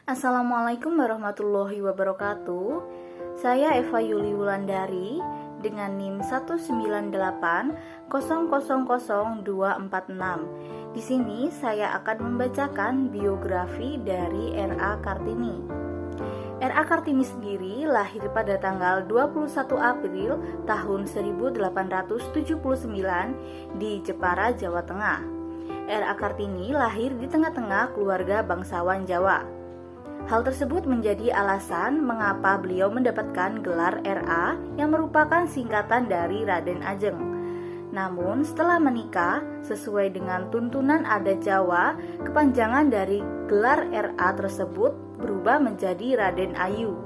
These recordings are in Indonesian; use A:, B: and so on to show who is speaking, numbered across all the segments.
A: Assalamualaikum warahmatullahi wabarakatuh. Saya Eva Yuli Wulandari dengan NIM 198000246. Di sini saya akan membacakan biografi dari R.A. Kartini. R.A. Kartini sendiri lahir pada tanggal 21 April tahun 1879 di Jepara, Jawa Tengah. R.A. Kartini lahir di tengah-tengah keluarga bangsawan Jawa. Hal tersebut menjadi alasan mengapa beliau mendapatkan gelar R.A. yang merupakan singkatan dari Raden Ajeng. Namun setelah menikah, sesuai dengan tuntunan adat Jawa, kepanjangan dari gelar R.A. tersebut berubah menjadi Raden Ayu.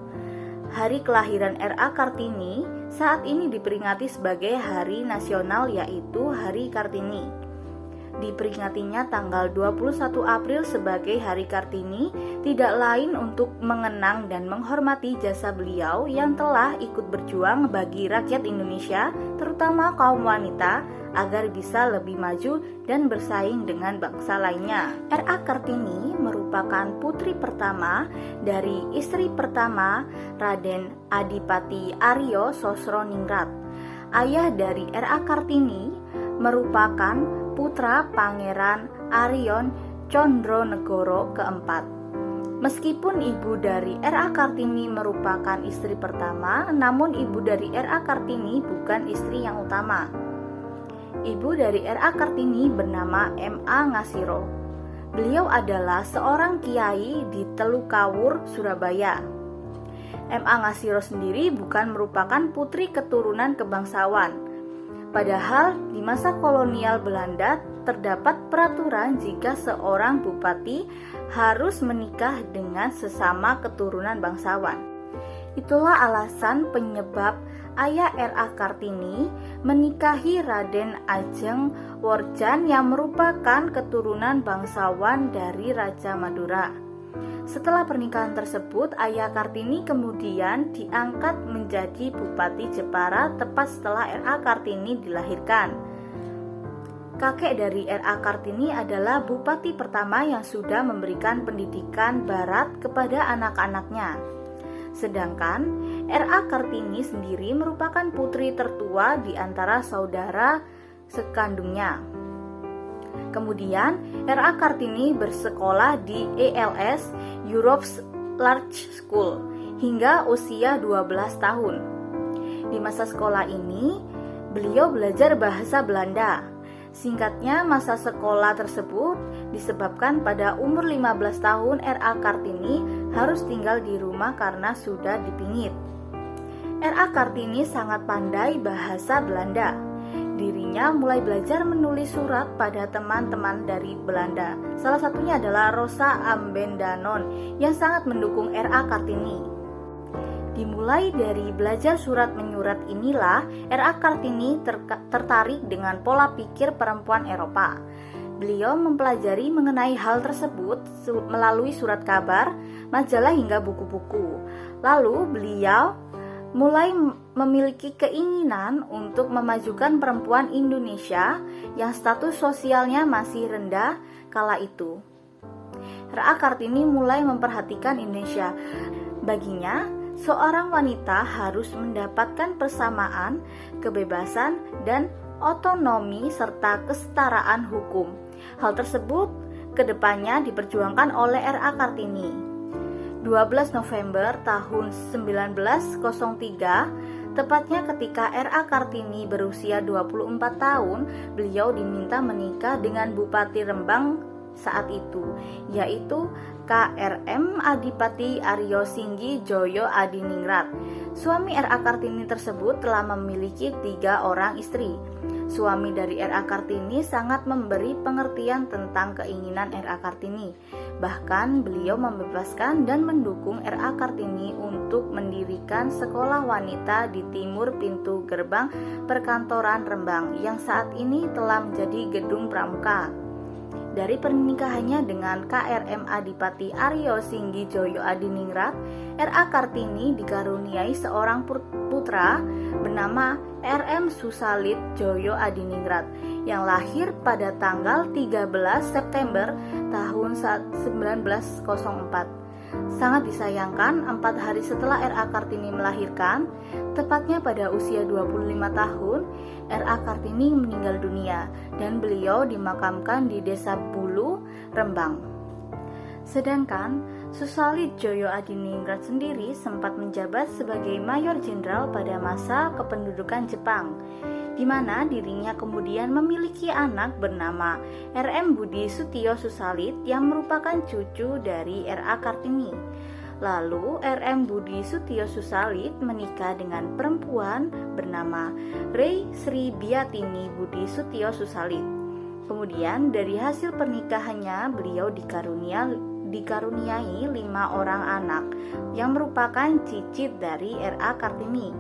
A: Hari kelahiran R.A. Kartini saat ini diperingati sebagai hari nasional, yaitu Hari Kartini. Diperingatinya tanggal 21 April sebagai Hari Kartini tidak lain untuk mengenang dan menghormati jasa beliau yang telah ikut berjuang bagi rakyat Indonesia, terutama kaum wanita, agar bisa lebih maju dan bersaing dengan bangsa lainnya. R.A. Kartini merupakan putri pertama dari istri pertama Raden Adipati Aryo Sosroningrat. Ayah dari R.A. Kartini merupakan putra Pangeran Aryon Condronegoro keempat. Meskipun ibu dari R.A. Kartini merupakan istri pertama, namun ibu dari R.A. Kartini bukan istri yang utama. Ibu dari R.A. Kartini bernama M.A. Ngasiro. Beliau adalah seorang kiai di Telukawur, Surabaya. M.A. Ngasiro sendiri bukan merupakan putri keturunan kebangsawan. Padahal di masa kolonial Belanda terdapat peraturan jika seorang bupati harus menikah dengan sesama keturunan bangsawan. Itulah alasan penyebab ayah R.A. Kartini menikahi Raden Ajeng Worjan yang merupakan keturunan bangsawan dari Raja Madura. Setelah pernikahan tersebut, ayah Kartini kemudian diangkat menjadi Bupati Jepara tepat setelah R.A. Kartini dilahirkan. Kakek dari R.A. Kartini adalah bupati pertama yang sudah memberikan pendidikan barat kepada anak-anaknya. Sedangkan R.A. Kartini sendiri merupakan putri tertua di antara saudara sekandungnya. Kemudian R.A. Kartini bersekolah di ELS Europe's Large School hingga usia 12 tahun. Di masa sekolah ini, beliau belajar bahasa Belanda. Singkatnya, masa sekolah tersebut disebabkan pada umur 15 tahun R.A. Kartini harus tinggal di rumah karena sudah dipingit. R.A. Kartini sangat pandai bahasa Belanda. Dirinya mulai belajar menulis surat pada teman-teman dari Belanda. Salah satunya adalah Rosa Ambendanon yang sangat mendukung R.A. Kartini. Dimulai dari belajar surat menyurat inilah R.A. Kartini tertarik dengan pola pikir perempuan Eropa. Beliau mempelajari mengenai hal tersebut melalui surat kabar, majalah hingga buku-buku. Lalu beliau mulai memiliki keinginan untuk memajukan perempuan Indonesia yang status sosialnya masih rendah kala itu. R.A. Kartini mulai memperhatikan Indonesia. Baginya, seorang wanita harus mendapatkan persamaan, kebebasan, dan otonomi serta kesetaraan hukum. Hal tersebut kedepannya diperjuangkan oleh R.A. Kartini. 12 November tahun 1903, tepatnya ketika R.A. Kartini berusia 24 tahun, beliau diminta menikah dengan Bupati Rembang saat itu, yaitu K.R.M. Adipati Aryo Singgi Joyo Adiningrat. Suami R.A. Kartini tersebut telah memiliki 3 orang istri. Suami dari R.A. Kartini sangat memberi pengertian tentang keinginan R.A. Kartini. Bahkan beliau membebaskan dan mendukung R.A. Kartini untuk mendirikan sekolah wanita di timur pintu gerbang perkantoran Rembang yang saat ini telah menjadi gedung pramuka. Dari pernikahannya dengan K.R.M. Adipati Aryo Singgi Joyo Adiningrat, R.A. Kartini dikaruniai seorang putra bernama R.M. Susalit Joyo Adiningrat yang lahir pada tanggal 13 September tahun 1904. Sangat disayangkan, 4 hari setelah R.A. Kartini melahirkan, tepatnya pada usia 25 tahun, R.A. Kartini meninggal dunia dan beliau dimakamkan di Desa Bulu, Rembang. Sedangkan Susalit Djoyo Adiningrat sendiri sempat menjabat sebagai Mayor Jenderal pada masa kependudukan Jepang, di mana dirinya kemudian memiliki anak bernama R.M. Budi Sutio Susalit yang merupakan cucu dari R.A. Kartini. Lalu R.M. Budi Sutio Susalit menikah dengan perempuan bernama Rei Sri Biatini Budi Sutio Susalit. Kemudian dari hasil pernikahannya beliau dikaruniai 5 orang anak yang merupakan cicit dari R.A. Kartini,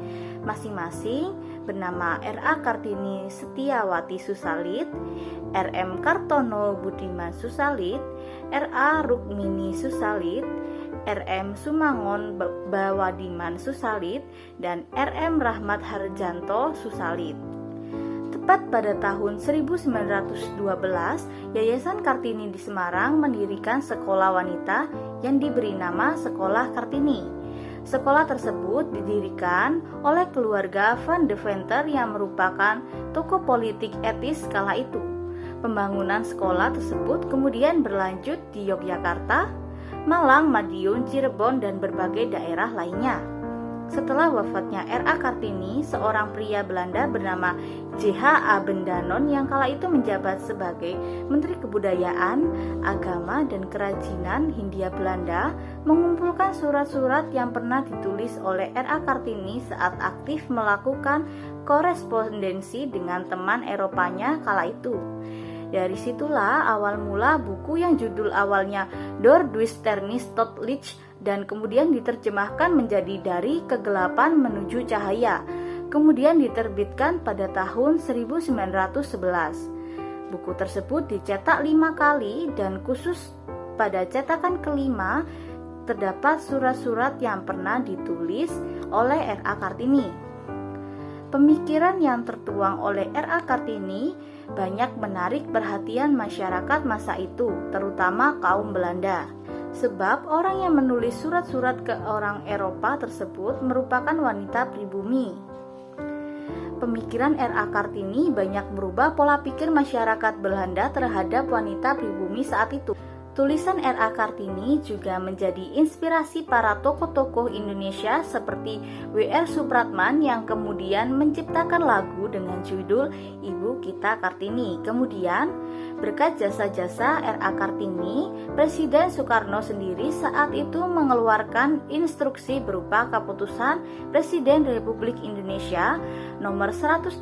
A: masing-masing bernama R.A. Kartini Setiawati Susalit, R.M. Kartono Budiman Susalit, R.A. Rukmini Susalit, R.M. Sumangon Bawadiman Susalit, dan R.M. Rahmat Harjanto Susalit. Tepat pada tahun 1912, Yayasan Kartini di Semarang mendirikan sekolah wanita yang diberi nama Sekolah Kartini. Sekolah tersebut didirikan oleh keluarga Van de Venter yang merupakan tokoh politik etis kala itu. Pembangunan sekolah tersebut kemudian berlanjut di Yogyakarta, Malang, Madiun, Cirebon, dan berbagai daerah lainnya. Setelah wafatnya R.A. Kartini, seorang pria Belanda bernama J.H. Abendanon yang kala itu menjabat sebagai Menteri Kebudayaan, Agama, dan Kerajinan Hindia Belanda mengumpulkan surat-surat yang pernah ditulis oleh R.A. Kartini saat aktif melakukan korespondensi dengan teman Eropanya kala itu. Dari situlah awal mula buku yang judul awalnya Door Duisternis tot Licht dan kemudian diterjemahkan menjadi Dari Kegelapan Menuju Cahaya, kemudian diterbitkan pada tahun 1911. Buku tersebut dicetak 5 kali dan khusus pada cetakan kelima terdapat surat-surat yang pernah ditulis oleh R.A. Kartini. Pemikiran yang tertuang oleh R.A. Kartini banyak menarik perhatian masyarakat masa itu, terutama kaum Belanda. Sebab orang yang menulis surat-surat ke orang Eropa tersebut merupakan wanita pribumi. Pemikiran R.A. Kartini banyak merubah pola pikir masyarakat Belanda terhadap wanita pribumi saat itu. Tulisan R.A. Kartini juga menjadi inspirasi para tokoh-tokoh Indonesia seperti W.R. Supratman yang kemudian menciptakan lagu dengan judul Ibu Kita Kartini. Kemudian, berkat jasa-jasa R.A. Kartini, Presiden Soekarno sendiri saat itu mengeluarkan instruksi berupa Keputusan Presiden Republik Indonesia nomor 108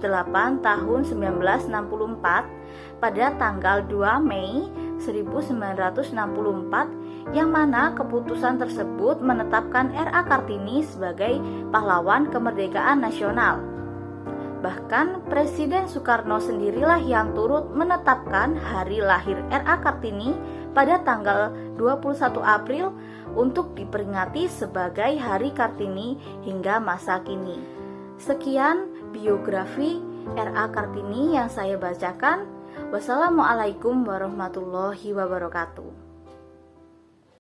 A: tahun 1964 pada tanggal 2 Mei 1964 yang mana keputusan tersebut menetapkan R.A. Kartini sebagai pahlawan kemerdekaan nasional. Bahkan Presiden Soekarno sendirilah yang turut menetapkan hari lahir R.A. Kartini pada tanggal 21 April untuk diperingati sebagai Hari Kartini hingga masa kini. Sekian biografi R.A. Kartini yang saya bacakan. Wassalamualaikum warahmatullahi wabarakatuh.